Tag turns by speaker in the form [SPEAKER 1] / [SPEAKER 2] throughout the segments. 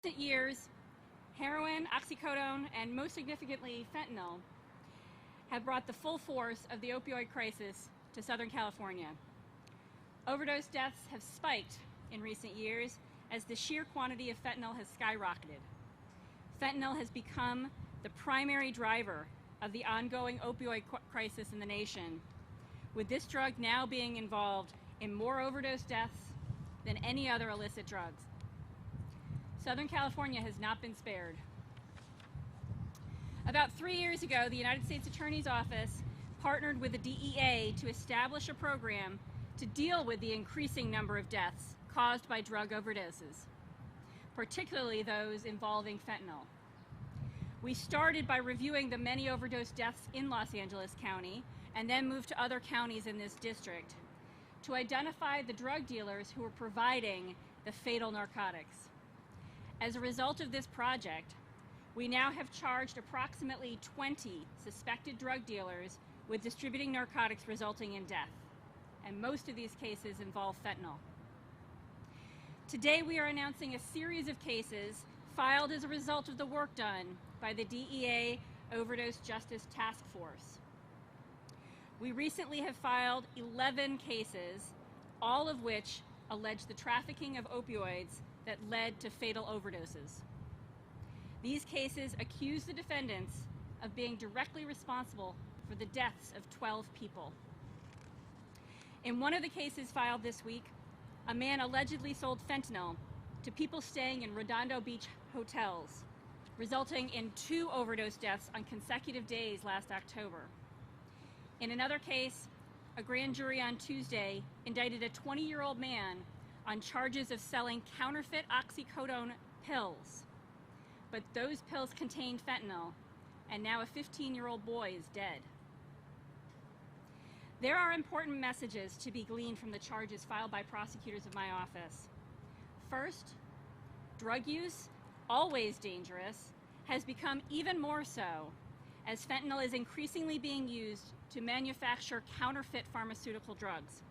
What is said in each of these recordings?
[SPEAKER 1] recent years, heroin, oxycodone, and most significantly, fentanyl have brought the full force of the opioid crisis to Southern California. Overdose deaths have spiked in recent years as the sheer quantity of fentanyl has skyrocketed. Fentanyl has become the primary driver of the ongoing opioid crisis in the nation, with this drug now being involved in more overdose deaths than any other illicit drugs. Southern California has not been spared. About 3 years ago, the United States Attorney's Office partnered with the DEA to establish a program to deal with the increasing number of deaths caused by drug overdoses, particularly those involving fentanyl. We started by reviewing the many overdose deaths in Los Angeles County and then moved to other counties in this district to identify the drug dealers who were providing the fatal narcotics. As a result of this project, we now have charged approximately 20 suspected drug dealers with distributing narcotics resulting in death, and most of these cases involve fentanyl. Today we are announcing a series of cases filed as a result of the work done by the DEA Overdose Justice Task Force. We recently have filed 11 cases, all of which allege the trafficking of opioids that led to fatal overdoses. These cases accuse the defendants of being directly responsible for the deaths of 12 people. In one of the cases filed this week, a man allegedly sold fentanyl to people staying in Redondo Beach hotels, resulting in 2 overdose deaths on consecutive days last October. In another case, a grand jury on Tuesday indicted a 20-year-old man on charges of selling counterfeit oxycodone pills. But those pills contained fentanyl, and now a 15-year-old boy is dead. There are important messages to be gleaned from the charges filed by prosecutors of my office. First, drug use, always dangerous, has become even more so as fentanyl is increasingly being used to manufacture counterfeit pharmaceutical drugs.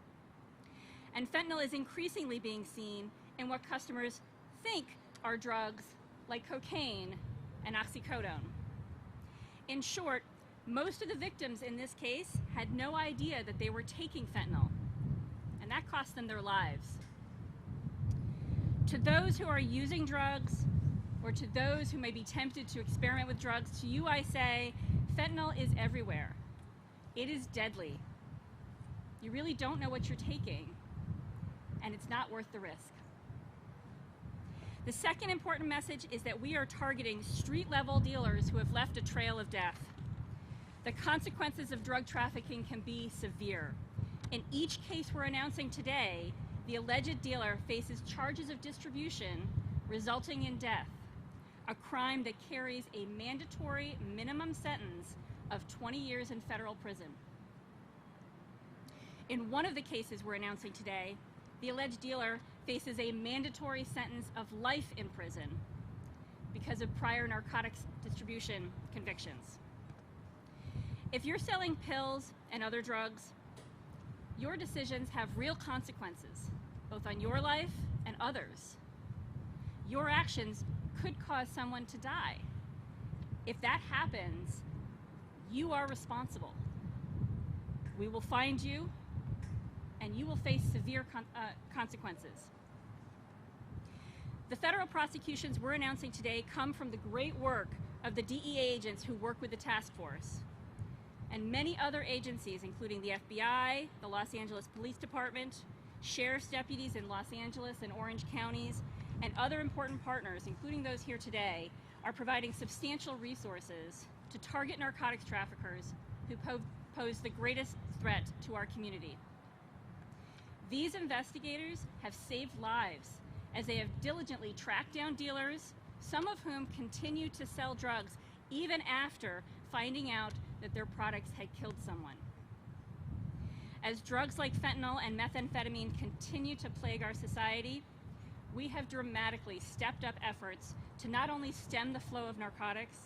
[SPEAKER 1] And fentanyl is increasingly being seen in what customers think are drugs like cocaine and oxycodone. In short, most of the victims in this case had no idea that they were taking fentanyl, and that cost them their lives. To those who are using drugs, or to those who may be tempted to experiment with drugs, to you I say, fentanyl is everywhere. It is deadly. You really don't know what you're taking, and it's not worth the risk. The second important message is that we are targeting street-level dealers who have left a trail of death. The consequences of drug trafficking can be severe. In each case we're announcing today, the alleged dealer faces charges of distribution resulting in death, a crime that carries a mandatory minimum sentence of 20 years in federal prison. In one of the cases we're announcing today, the alleged dealer faces a mandatory sentence of life in prison because of prior narcotics distribution convictions. If you're selling pills and other drugs, your decisions have real consequences, both on your life and others. Your actions could cause someone to die. If that happens, you are responsible. We will find you, and you will face severe consequences. The federal prosecutions we're announcing today come from the great work of the DEA agents who work with the task force, and many other agencies, including the FBI, the Los Angeles Police Department, sheriff's deputies in Los Angeles and Orange counties, and other important partners, including those here today, are providing substantial resources to target narcotics traffickers who pose the greatest threat to our community. These investigators have saved lives as they have diligently tracked down dealers, some of whom continue to sell drugs even after finding out that their products had killed someone. As drugs like fentanyl and methamphetamine continue to plague our society, we have dramatically stepped up efforts to not only stem the flow of narcotics,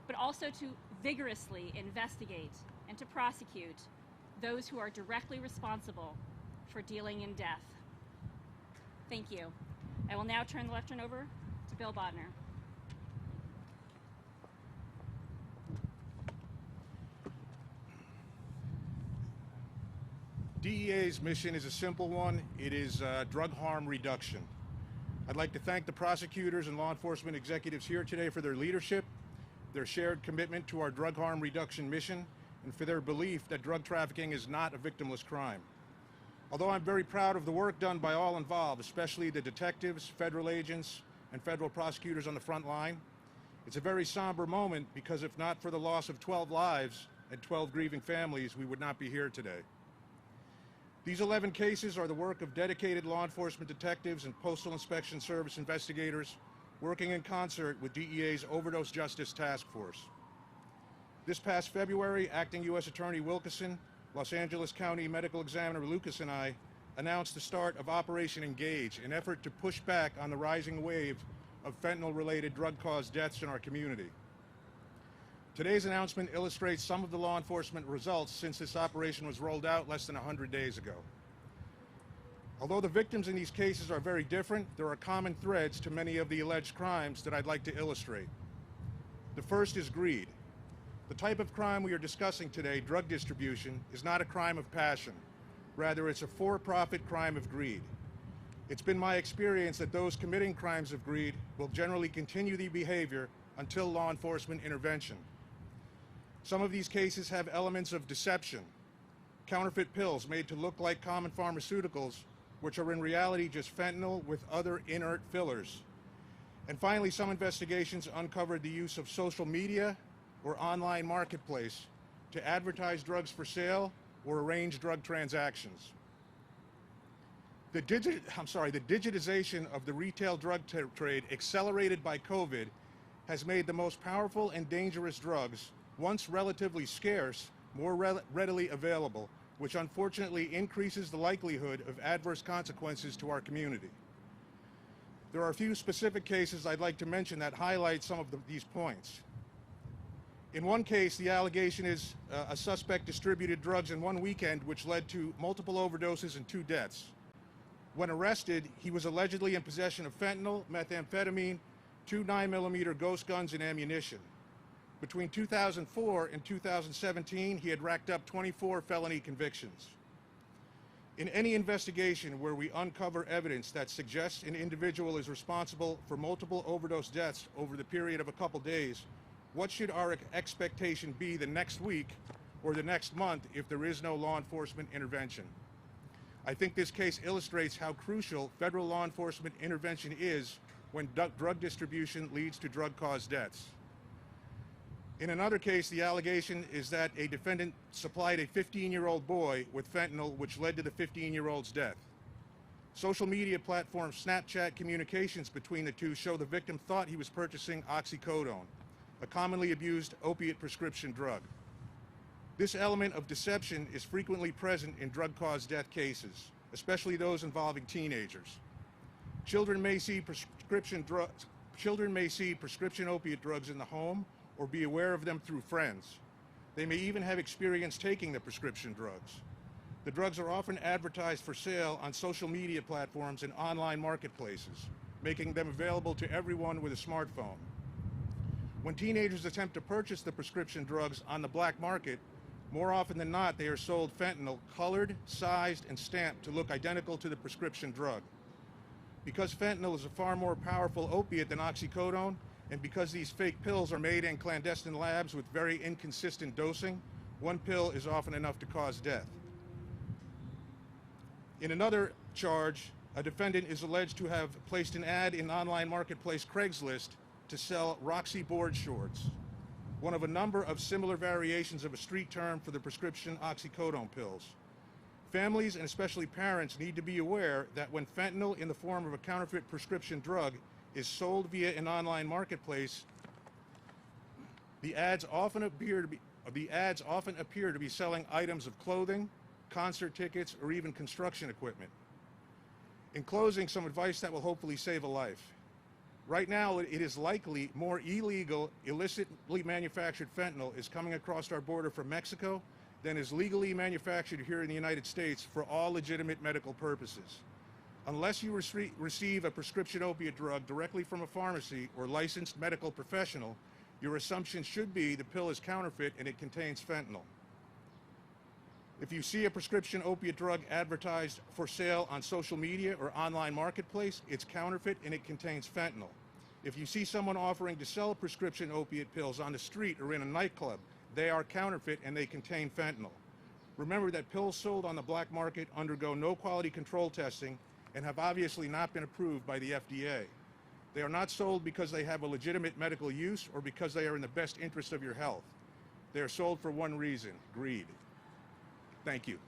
[SPEAKER 1] but also to vigorously investigate and to prosecute those who are directly responsible for dealing in death. Thank you. I will now turn the lectern over to Bill Bodner.
[SPEAKER 2] DEA's mission is a simple one. It is drug harm reduction. I'd like to thank the prosecutors and law enforcement executives here today for their leadership, their shared commitment to our drug harm reduction mission, and for their belief that drug trafficking is not a victimless crime. Although I'm very proud of the work done by all involved, especially the detectives, federal agents, and federal prosecutors on the front line, it's a very somber moment because if not for the loss of 12 lives and 12 grieving families, we would not be here today. These 11 cases are the work of dedicated law enforcement detectives and Postal Inspection Service investigators working in concert with DEA's Overdose Justice Task Force. This past February, Acting U.S. Attorney Wilkeson, Los Angeles County Medical Examiner Lucas and I announced the start of Operation Engage, an effort to push back on the rising wave of fentanyl-related drug-caused deaths in our community. Today's announcement illustrates some of the law enforcement results since this operation was rolled out less than 100 days ago. Although the victims in these cases are very different, there are common threads to many of the alleged crimes that I'd like to illustrate. The first is greed. The type of crime we are discussing today, drug distribution, is not a crime of passion. Rather, it's a for-profit crime of greed. It's been my experience that those committing crimes of greed will generally continue the behavior until law enforcement intervention. Some of these cases have elements of deception. Counterfeit pills made to look like common pharmaceuticals, which are in reality just fentanyl with other inert fillers. And finally, some investigations uncovered the use of social media or online marketplace to advertise drugs for sale or arrange drug transactions. The digitization of the retail drug trade, accelerated by COVID, has made the most powerful and dangerous drugs, once relatively scarce, more readily available, which unfortunately increases the likelihood of adverse consequences to our community. There are a few specific cases I'd like to mention that highlight some of these points. In one case, the allegation is a suspect distributed drugs in one weekend, which led to multiple overdoses and 2 deaths. When arrested, he was allegedly in possession of fentanyl, methamphetamine, 2 9mm ghost guns, and ammunition. Between 2004 and 2017, he had racked up 24 felony convictions. In any investigation where we uncover evidence that suggests an individual is responsible for multiple overdose deaths over the period of a couple days, what should our expectation be the next week or the next month if there is no law enforcement intervention? I think this case illustrates how crucial federal law enforcement intervention is when drug distribution leads to drug-caused deaths. In another case, the allegation is that a defendant supplied a 15-year-old boy with fentanyl, which led to the 15-year-old's death. Social media platform Snapchat communications between the two show the victim thought he was purchasing oxycodone, a commonly abused opiate prescription drug. This element of deception is frequently present in drug-caused death cases, especially those involving teenagers. Children may see prescription opiate drugs in the home or be aware of them through friends. They may even have experience taking the prescription drugs. The drugs are often advertised for sale on social media platforms and online marketplaces, making them available to everyone with a smartphone. When teenagers attempt to purchase the prescription drugs on the black market, more often than not, they are sold fentanyl, colored, sized, and stamped to look identical to the prescription drug. Because fentanyl is a far more powerful opiate than oxycodone, and because these fake pills are made in clandestine labs with very inconsistent dosing, one pill is often enough to cause death. In another charge, a defendant is alleged to have placed an ad in online marketplace Craigslist to sell Roxy board shorts, one of a number of similar variations of a street term for the prescription oxycodone pills. Families, and especially parents, need to be aware that when fentanyl in the form of a counterfeit prescription drug is sold via an online marketplace, the ads often appear to be selling items of clothing, concert tickets, or even construction equipment. In closing, some advice that will hopefully save a life. Right now, it is likely more illegal, illicitly manufactured fentanyl is coming across our border from Mexico than is legally manufactured here in the United States for all legitimate medical purposes. Unless you receive a prescription opiate drug directly from a pharmacy or licensed medical professional, your assumption should be the pill is counterfeit and it contains fentanyl. If you see a prescription opiate drug advertised for sale on social media or online marketplace, it's counterfeit and it contains fentanyl. If you see someone offering to sell prescription opiate pills on the street or in a nightclub, they are counterfeit and they contain fentanyl. Remember that pills sold on the black market undergo no quality control testing and have obviously not been approved by the FDA. They are not sold because they have a legitimate medical use or because they are in the best interest of your health. They are sold for one reason: greed. Thank you.